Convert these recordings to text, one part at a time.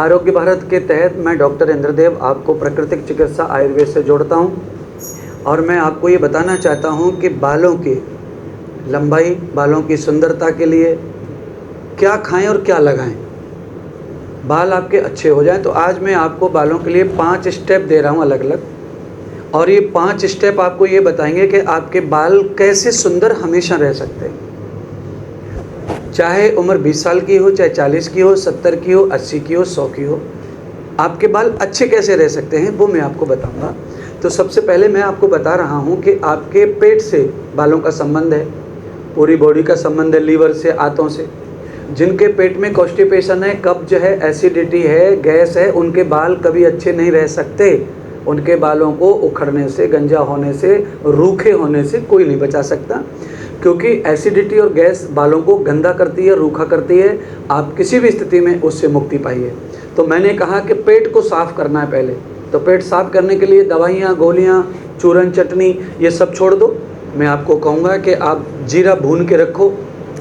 आरोग्य भारत के तहत मैं डॉक्टर इंद्रदेव आपको प्राकृतिक चिकित्सा आयुर्वेद से जोड़ता हूं और मैं आपको ये बताना चाहता हूं कि बालों की लंबाई, बालों की सुंदरता के लिए क्या खाएं और क्या लगाएं, बाल आपके अच्छे हो जाएं। तो आज मैं आपको बालों के लिए 5 स्टेप दे रहा हूं अलग अलग, और ये 5 स्टेप आपको ये बताएंगे कि आपके बाल कैसे सुंदर हमेशा रह सकते हैं। चाहे उम्र 20 साल की हो, चाहे 40 की हो, 70 की हो, 80 की हो, 100 की हो, आपके बाल अच्छे कैसे रह सकते हैं वो मैं आपको बताऊंगा। तो सबसे पहले मैं आपको बता रहा हूं कि आपके पेट से बालों का संबंध है, पूरी बॉडी का संबंध है, लीवर से, आंतों से। जिनके पेट में कॉन्स्टिपेशन है, कब्ज है, एसिडिटी है, गैस है, उनके बाल कभी अच्छे नहीं रह सकते। उनके बालों को उखड़ने से, गंजा होने से, रूखे होने से कोई नहीं बचा सकता, क्योंकि एसिडिटी और गैस बालों को गंदा करती है, रूखा करती है। आप किसी भी स्थिति में उससे मुक्ति पाइए। तो मैंने कहा कि पेट को साफ़ करना है पहले। तो पेट साफ़ करने के लिए दवाइयाँ, गोलियाँ, चूरन, चटनी ये सब छोड़ दो। मैं आपको कहूँगा कि आप जीरा भून के रखो।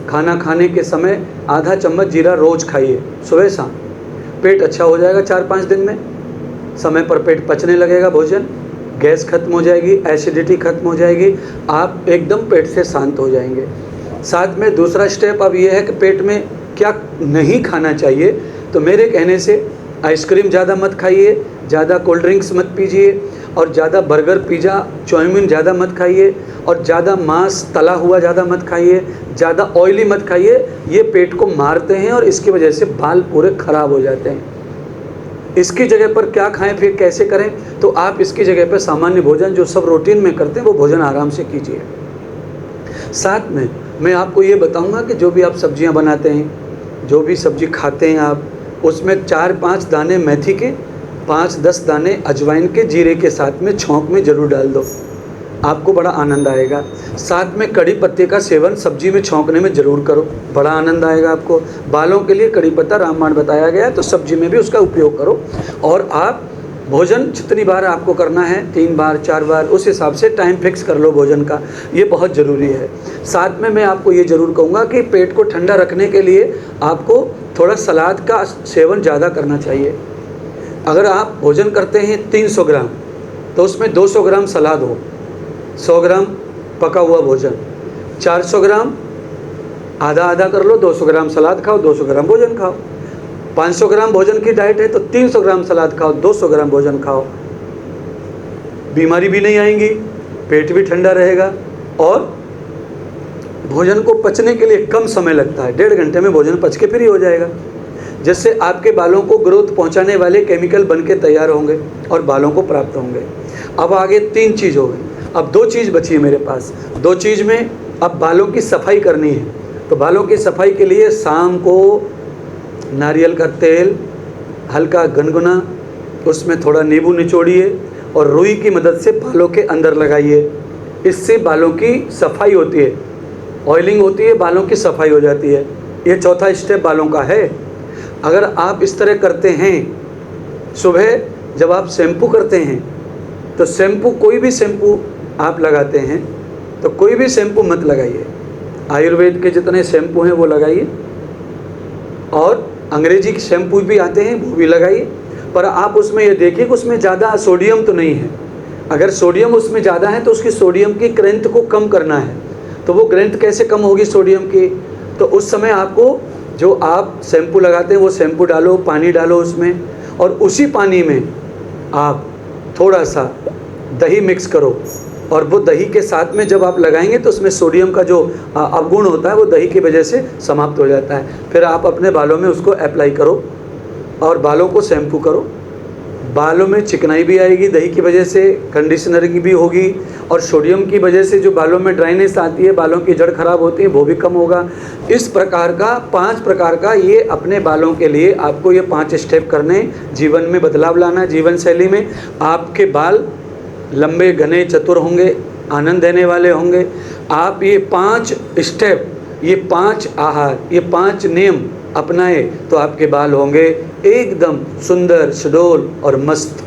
खाना खाने के समय आधा चम्मच जीरा रोज़ खाइए, सुबह शाम। पेट अच्छा हो जाएगा 4-5 दिन में। समय पर पेट पचने लगेगा भोजन, गैस खत्म हो जाएगी, एसिडिटी खत्म हो जाएगी, आप एकदम पेट से शांत हो जाएंगे। साथ में दूसरा स्टेप अब ये है कि पेट में क्या नहीं खाना चाहिए। तो मेरे कहने से आइसक्रीम ज़्यादा मत खाइए, ज़्यादा कोल्ड ड्रिंक्स मत पीजिए, और ज़्यादा बर्गर, पिज़्ज़ा, चाउमीन ज़्यादा मत खाइए, और ज़्यादा मांस तला हुआ ज़्यादा मत खाइए, ज़्यादा ऑयली मत खाइए। ये पेट को मारते हैं और इसकी वजह से बाल पूरे ख़राब हो जाते हैं। इसकी जगह पर क्या खाएं, फिर कैसे करें? तो आप इसकी जगह पर सामान्य भोजन जो सब रूटीन में करते हैं वो भोजन आराम से कीजिए। साथ में मैं आपको ये बताऊंगा कि जो भी आप सब्जियां बनाते हैं, जो भी सब्जी खाते हैं आप, उसमें 4-5 दाने मेथी के, 5-10 दाने अजवाइन के, जीरे के साथ में छौंक में ज़रूर डाल दो, आपको बड़ा आनंद आएगा। साथ में कड़ी पत्ते का सेवन सब्जी में छौंकने में ज़रूर करो, बड़ा आनंद आएगा आपको। बालों के लिए कड़ी पत्ता रामबाण बताया गया है, तो सब्जी में भी उसका उपयोग करो। और आप भोजन जितनी बार आपको करना है, 3 बार 4 बार, उस हिसाब से टाइम फिक्स कर लो भोजन का, ये बहुत ज़रूरी है। साथ में मैं आपको ये ज़रूर कहूँगा कि पेट को ठंडा रखने के लिए आपको थोड़ा सलाद का सेवन ज़्यादा करना चाहिए। अगर आप भोजन करते हैं 300 ग्राम, तो उसमें 200 ग्राम सलाद हो, 100 ग्राम पका हुआ भोजन, 400 ग्राम आधा आधा कर लो, 200 ग्राम सलाद खाओ, 200 ग्राम भोजन खाओ। 500 ग्राम भोजन की डाइट है तो 300 ग्राम सलाद खाओ, 200 ग्राम भोजन खाओ। बीमारी भी नहीं आएंगी, पेट भी ठंडा रहेगा, और भोजन को पचने के लिए कम समय लगता है, 1.5 घंटे में भोजन पच के फ्री हो जाएगा, जिससे आपके बालों को ग्रोथ पहुंचाने वाले केमिकल बन के तैयार होंगे और बालों को प्राप्त होंगे। अब आगे 3 चीज़ हो गई, अब 2 चीज़ बची है मेरे पास। 2 चीज़ में अब बालों की सफाई करनी है। तो बालों की सफाई के लिए शाम को नारियल का तेल हल्का गुनगुना, उसमें थोड़ा नींबू निचोड़िए और रुई की मदद से बालों के अंदर लगाइए। इससे बालों की सफाई होती है, ऑयलिंग होती है, बालों की सफाई हो जाती है। ये चौथा स्टेप बालों का है। अगर आप इस तरह करते हैं, सुबह जब आप शैम्पू करते हैं, तो शैम्पू, कोई भी शैम्पू आप लगाते हैं तो कोई भी शैम्पू मत लगाइए। आयुर्वेद के जितने शैम्पू हैं वो लगाइए, और अंग्रेजी के शैम्पू भी आते हैं वो भी लगाइए, पर आप उसमें ये देखिए कि उसमें ज़्यादा सोडियम तो नहीं है। अगर सोडियम उसमें ज़्यादा है तो उसकी सोडियम की ग्रंथ को कम करना है। तो वो ग्रंथ कैसे कम होगी सोडियम की? तो उस समय आपको जो आप शैम्पू लगाते हैं वो शैम्पू डालो, पानी डालो उसमें, और उसी पानी में आप थोड़ा सा दही मिक्स करो, और वो दही के साथ में जब आप लगाएंगे तो उसमें सोडियम का जो अवगुण होता है वो दही की वजह से समाप्त हो जाता है। फिर आप अपने बालों में उसको अप्लाई करो और बालों को शैम्पू करो। बालों में चिकनाई भी आएगी दही की वजह से, कंडीशनरिंग भी होगी, और सोडियम की वजह से जो बालों में ड्राइनेस आती है, बालों की जड़ खराब होती है, वो भी कम होगा। इस प्रकार का 5 प्रकार का ये अपने बालों के लिए आपको ये 5 स्टेप करने, जीवन में बदलाव लाना, जीवन शैली में। आपके बाल लंबे, घने, चतुर होंगे, आनंद देने वाले होंगे। आप ये 5 स्टेप, ये 5 आहार, ये 5 नियम अपनाए तो आपके बाल होंगे एकदम सुंदर, सुडौल और मस्त।